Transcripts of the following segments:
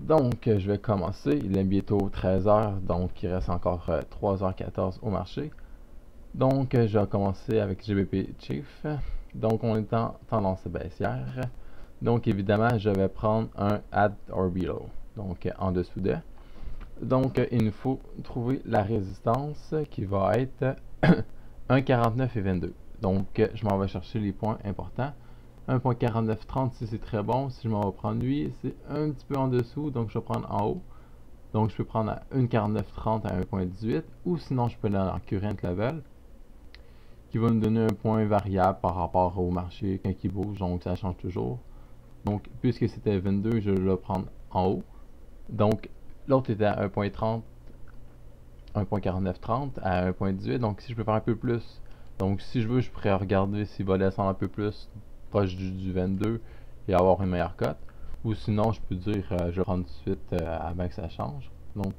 Donc, je vais commencer. Il est bientôt 13h, donc il reste encore 3h14 au marché. Donc, je vais commencer avec GBP Chief. Donc, on est en tendance baissière. Donc, évidemment, je vais prendre un At or Below, donc en dessous de. Donc, il nous faut trouver la résistance qui va être 1,49 et 22. Donc, je m'en vais chercher les points importants. 1.4930 si c'est très bon. Si je m'en vais prendre lui, c'est un petit peu en dessous, donc je vais prendre en haut. Donc, je peux prendre à 1.4930 à 1.18, ou sinon, je peux aller en current level, qui va me donner un point variable par rapport au marché quand il bouge, donc ça change toujours. Donc, puisque c'était 22, je vais le prendre en haut. Donc, l'autre était à 1.30, 1.4930 à 1.18, donc si je peux faire un peu plus, donc si je veux, je pourrais regarder s'il va descendre un peu plus, proche du 22, et avoir une meilleure cote. Ou sinon, je peux dire, je vais prendre tout de suite avant que ça change. Donc,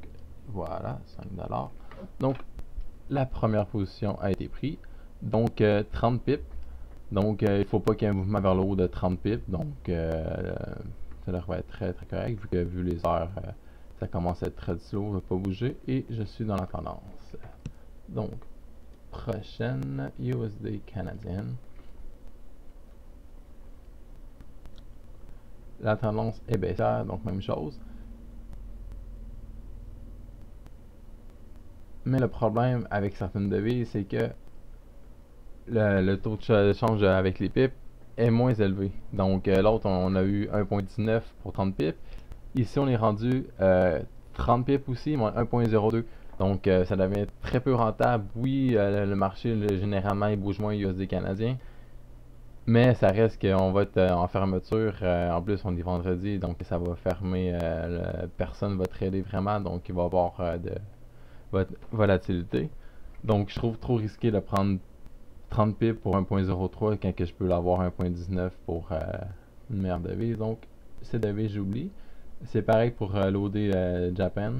voilà, 5$. Donc, la première position a été prise. Donc, 30 pips. Donc, il ne faut pas qu'il y ait un mouvement vers le haut de 30 pips. Donc, ça devrait être très très correct vu que vu les heures, ça commence à être très slow, ne va pas bouger. Et je suis dans la tendance. Donc, prochaine USD canadienne. La tendance est baissière, donc même chose. Mais le problème avec certaines devises, c'est que le taux de change avec les pips est moins élevé. Donc l'autre, on a eu 1.19 pour 30 pips. Ici, on est rendu 30 pips aussi, moins 1.02. Donc ça devient très peu rentable. Oui, le marché, généralement, il bouge moins USD canadien. Mais ça reste qu'on va être en fermeture. En plus, on est vendredi, donc ça va fermer. Personne va trader vraiment, donc il va y avoir de volatilité. Donc, je trouve trop risqué de prendre 30 pips pour 1.03 quand que je peux l'avoir 1.19 pour une meilleure devise. Donc, ces devises, j'oublie. C'est pareil pour l'OD Japan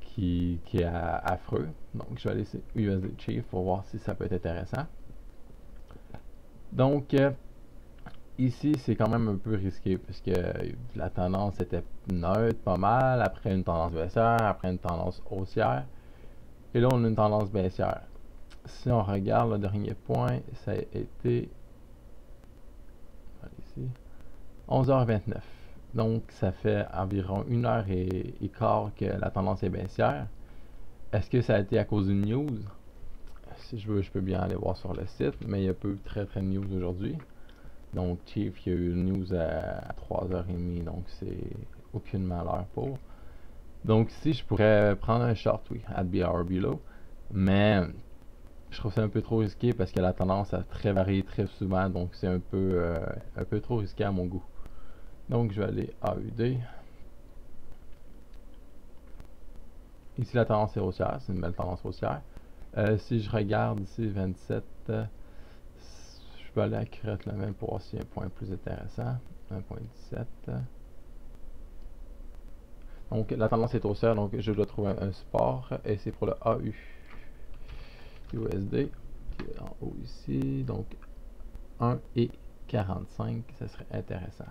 qui est affreux. Donc, je vais aller sur USD Chief pour voir si ça peut être intéressant. Donc, ici, c'est quand même un peu risqué puisque la tendance était neutre pas mal, après une tendance baissière, après une tendance haussière. Et là, on a une tendance baissière. Si on regarde le dernier point, ça a été ici, 11h29. Donc, ça fait environ 1h15 que la tendance est baissière. Est-ce que ça a été à cause d'une news? Si je veux, je peux bien aller voir sur le site, mais il y a peu très de news aujourd'hui. Donc, Chief, il y a eu une news à 3h30, donc c'est aucunement l'heure pour. Donc, ici, je pourrais prendre un short, oui, at BR below, mais je trouve ça un peu trop risqué parce que la tendance a très varié très souvent, donc c'est un peu trop risqué à mon goût. Donc je vais aller AUD. Ici la tendance est haussière, c'est une belle tendance haussière. Si je regarde ici 27, je peux aller à Current Level pour voir s'il y a un point plus intéressant. 1.17. Donc la tendance est haussière, donc je dois trouver un support et c'est pour le AU. USD qui est en haut ici, donc 1,45, ça serait intéressant.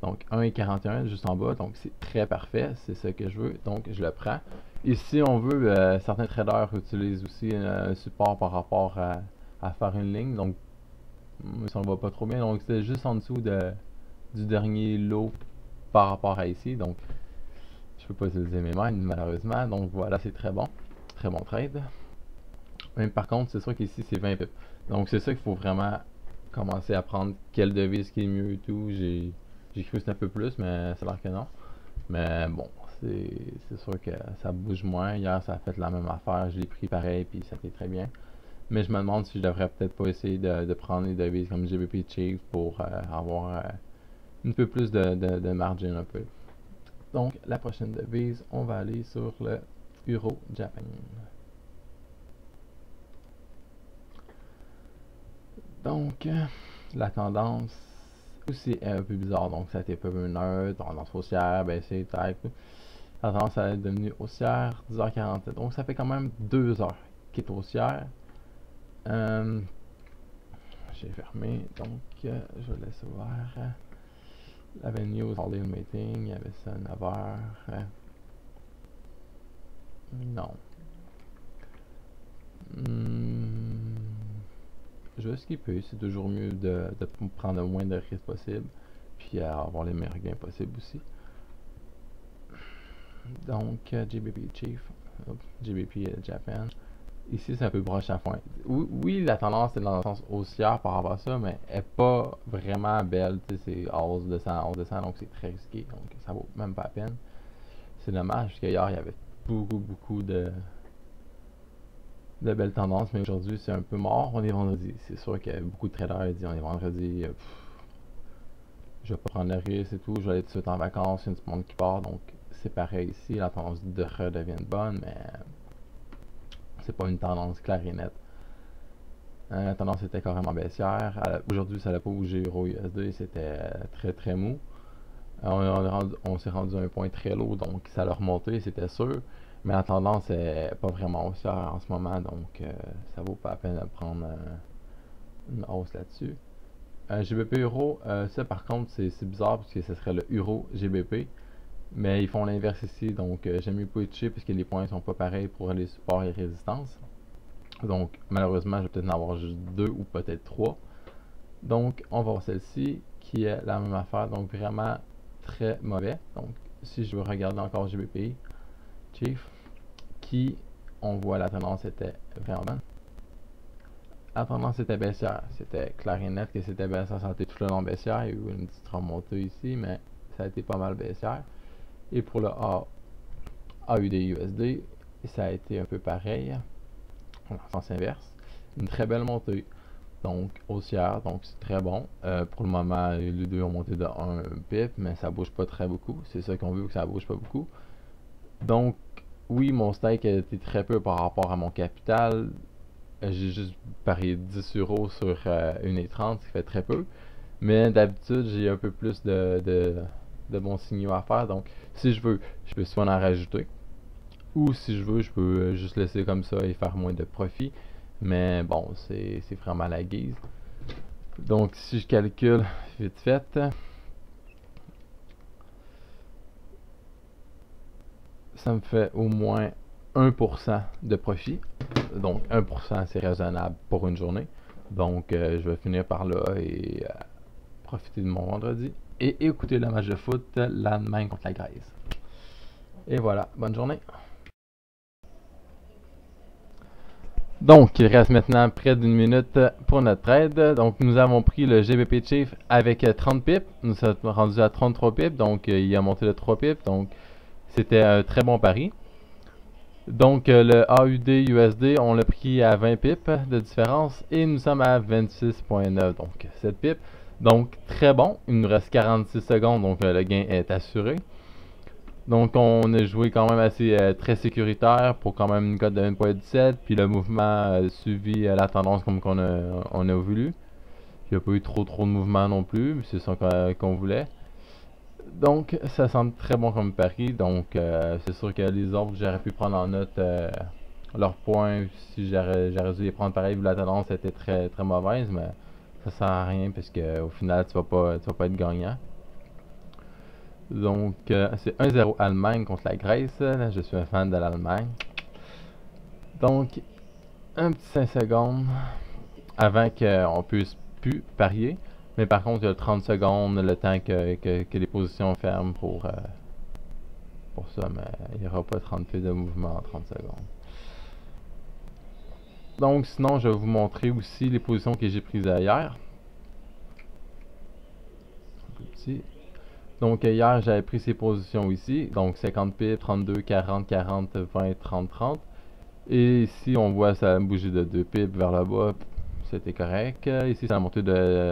Donc 1,41 juste en bas, donc c'est très parfait, c'est ce que je veux, donc je le prends. Ici on veut, certains traders utilisent aussi un support par rapport à faire une ligne, donc ça ne va pas trop bien, donc c'est juste en dessous du dernier lot par rapport à ici, donc je peux pas utiliser mes mains malheureusement, donc voilà, c'est très bon trade. Mais par contre, c'est sûr qu'ici c'est 20 pips, donc c'est ça qu'il faut vraiment commencer à prendre quelle devise qui est mieux et tout. J'ai cru que c'était un peu plus, mais ça a l'air que non. Mais bon, c'est sûr que ça bouge moins. Hier, ça a fait la même affaire. Je l'ai pris pareil, puis ça fait très bien. Mais je me demande si je devrais peut-être pas essayer de prendre des devises comme GBP Chief pour avoir un peu plus de margin un peu. Donc, la prochaine devise, on va aller sur le Euro Japan. Donc, la tendance aussi est un peu bizarre. Donc, ça a été un peu neutre, tendance haussière, baissée, type. La tendance est devenue haussière, 10h47. Donc, ça fait quand même 2 heures qui est haussière. J'ai fermé, donc je laisse ouvert. L'avenue au All-in Meeting, il y avait ça à 9h. Non. Je vais skipper, c'est toujours mieux de prendre le moins de risques possible, puis avoir les meilleurs gains possibles aussi. Donc, GBP Chief, GBP Japan. Ici, c'est un peu broche à foin. Oui, la tendance est dans le sens haussière par rapport à ça, mais elle n'est pas vraiment belle. C'est hausse descend, donc c'est très risqué. Donc, ça vaut même pas la peine. C'est dommage, parce qu'hier, il y avait beaucoup de belles tendances, mais aujourd'hui, c'est un peu mort. On est vendredi. C'est sûr que beaucoup de traders disent on est vendredi. Je vais pas prendre le risque et tout. Je vais aller tout de suite en vacances. Il y a du monde qui part. Donc, c'est pareil ici. La tendance de redevient bonne, mais c'est pas une tendance claire et nette. La tendance était carrément baissière. Aujourd'hui, ça n'a pas bougé euro USD, c'était très mou. On s'est rendu à un point très lourd, donc ça a remonté, c'était sûr. Mais la tendance est pas vraiment haussière en ce moment, donc ça vaut pas la peine de prendre une hausse là-dessus. GBP euro, ça par contre c'est bizarre parce que ce serait le euro GBP. Mais ils font l'inverse ici, donc j'aime mieux pas toucher parce que les points sont pas pareils pour les supports et résistances. Donc malheureusement je vais peut-être en avoir juste 2 ou peut-être 3. Donc on va voir celle-ci qui est la même affaire, donc vraiment très mauvais. Donc si je veux regarder encore GBPI Chief, qui on voit la tendance était vraiment bonne. La tendance était baissière, c'était clair et net que c'était baissière, ça a été tout le long baissière. Il y a eu une petite remontée ici, mais ça a été pas mal baissière. Et pour le AUD USD, ça a été un peu pareil, en sens inverse. Une très belle montée, donc haussière, donc c'est très bon. Pour le moment, les deux ont monté de 1 pip, mais ça bouge pas très beaucoup. C'est ça qu'on veut, que ça bouge pas beaucoup. Donc, oui, mon stake a été très peu par rapport à mon capital. J'ai juste parié 10 euros sur 1,30, ce qui fait très peu. Mais d'habitude, j'ai un peu plus de bons signaux à faire. Donc, si je veux, je peux soit en rajouter. Ou si je veux, je peux juste laisser comme ça et faire moins de profit. Mais bon, c'est vraiment la guise. Donc, si je calcule vite fait, ça me fait au moins 1% de profit. Donc, 1% c'est raisonnable pour une journée. Donc, je vais finir par là et profiter de mon vendredi. Et écouter le match de foot, l'Allemagne contre la Grèce. Et voilà, bonne journée. Donc, il reste maintenant près d'une minute pour notre trade. Donc, nous avons pris le GBP Chief avec 30 pips. Nous sommes rendus à 33 pips. Donc, il a monté de 3 pips. Donc, c'était un très bon pari. Donc, le AUD USD, on l'a pris à 20 pips de différence. Et nous sommes à 26,9. Donc, 7 pips. Donc, très bon. Il nous reste 46 secondes. Donc, le gain est assuré. Donc on a joué quand même assez très sécuritaire pour quand même une cote de 1,17. Puis le mouvement a suivi la tendance comme on a voulu. Il n'y a pas eu trop de mouvement non plus, mais c'est ça qu'on voulait. Donc ça semble très bon comme pari. Donc c'est sûr que les autres, j'aurais pu prendre en note leurs points si j'aurais dû les prendre pareil vu la tendance était très mauvaise, mais ça sert à rien parce que au final tu vas pas être gagnant. Donc, c'est 1-0 Allemagne contre la Grèce. Là, je suis un fan de l'Allemagne. Donc, un petit 5 secondes avant qu'on puisse plus parier. Mais par contre, il y a 30 secondes, le temps que les positions ferment pour ça. Mais il n'y aura pas 30 pieds de mouvement en 30 secondes. Donc, sinon, je vais vous montrer aussi les positions que j'ai prises hier. Un peu petit. Donc hier, j'avais pris ces positions ici, donc 50 pips, 32, 40, 40, 20, 30, 30. Et ici, on voit ça a bougé de 2 pips vers le bas, c'était correct. Ici, ça a monté de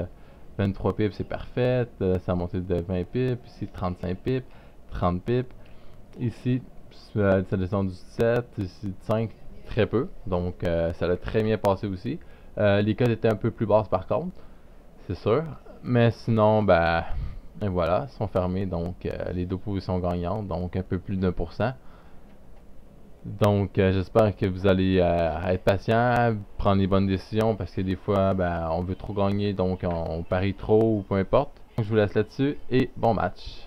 23 pips, c'est parfait. Ça a monté de 20 pips, ici 35 pips, 30 pips. Ici, ça descend du 7, ici 5, très peu. Donc ça a très bien passé aussi. Les cotes étaient un peu plus basses par contre, c'est sûr. Mais sinon, ben... Et voilà, sont fermés, donc les deux positions gagnantes, donc un peu plus d'1%. Donc j'espère que vous allez être patient, prendre les bonnes décisions, parce que des fois, ben, on veut trop gagner, donc on parie trop ou peu importe. Je vous laisse là-dessus et bon match.